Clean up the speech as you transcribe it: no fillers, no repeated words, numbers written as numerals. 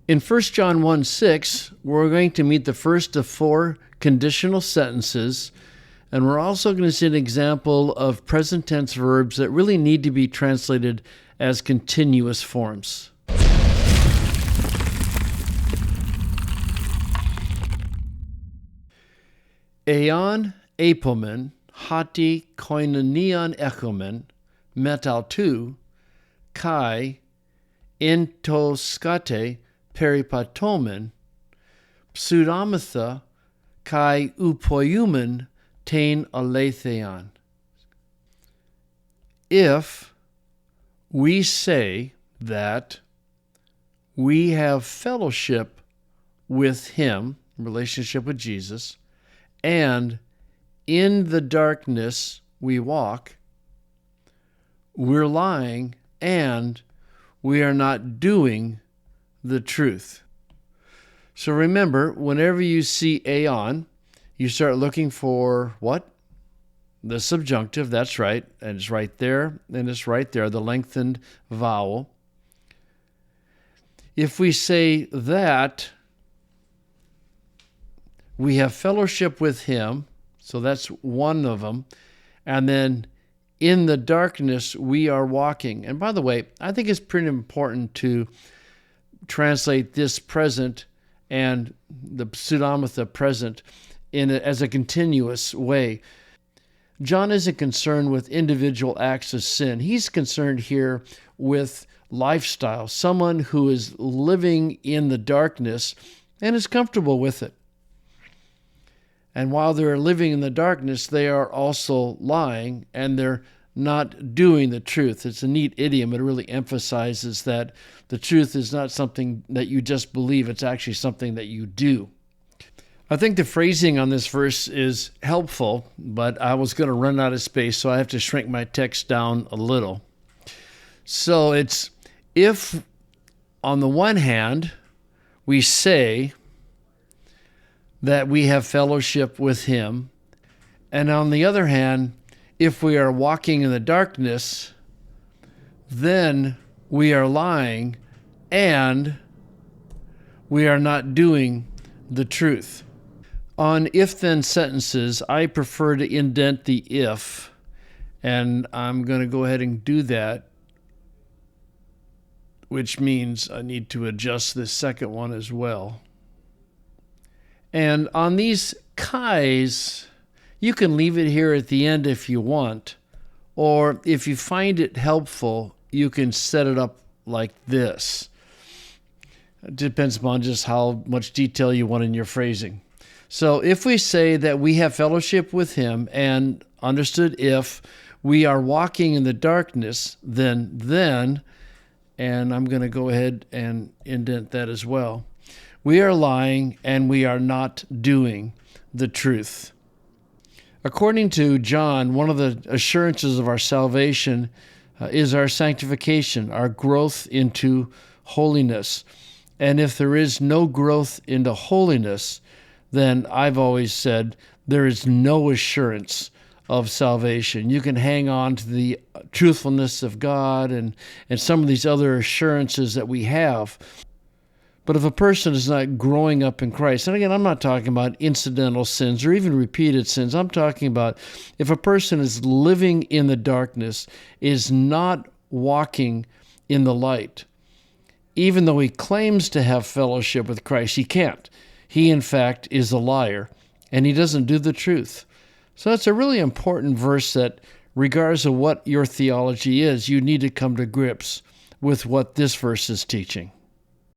In 1 John 1:6, we're going to meet the first of 4 conditional sentences, and we're also going to see an example of present tense verbs that really need to be translated as continuous forms. Eon apomen, hati koinonion echomen, metaltu, kai, entoskate peripatomen, pseudamatha, kai upoiumen, tein aletheon. If we say that we have fellowship with Him, relationship with Jesus, and in the darkness we walk, we're lying and we are not doing the truth. So remember, whenever you see aeon, you start looking for what? The subjunctive, that's right, and it's right there, and it's right there, the lengthened vowel. If we say that we have fellowship with Him, so that's one of them, and then in the darkness we are walking. And by the way, I think it's pretty important to translate this present and the pseudamatha present as a continuous way. John isn't concerned with individual acts of sin. He's concerned here with lifestyle, someone who is living in the darkness and is comfortable with it. And while they're living in the darkness, they are also lying, and they're not doing the truth. It's a neat idiom. It really emphasizes that the truth is not something that you just believe. It's actually something that you do. I think the phrasing on this verse is helpful, but I was going to run out of space, so I have to shrink my text down a little. So it's, if on the one hand we say that we have fellowship with Him, and on the other hand, if we are walking in the darkness, then we are lying and we are not doing the truth. On if-then sentences, I prefer to indent the if, and I'm going to go ahead and do that, which means I need to adjust this second one as well. And on these kais, you can leave it here at the end if you want, or if you find it helpful, you can set it up like this. It depends upon just how much detail you want in your phrasing. So if we say that we have fellowship with Him, and understood if we are walking in the darkness, then, and I'm going to go ahead and indent that as well, we are lying and we are not doing the truth. According to John, one of the assurances of our salvation is our sanctification, our growth into holiness. And if there is no growth into holiness, then I've always said there is no assurance of salvation. You can hang on to the truthfulness of God and some of these other assurances that we have. But if a person is not growing up in Christ, and again, I'm not talking about incidental sins or even repeated sins. I'm talking about if a person is living in the darkness, is not walking in the light. Even though he claims to have fellowship with Christ, he can't. He, in fact, is a liar, and he doesn't do the truth. So that's a really important verse that, regardless of what your theology is, you need to come to grips with what this verse is teaching.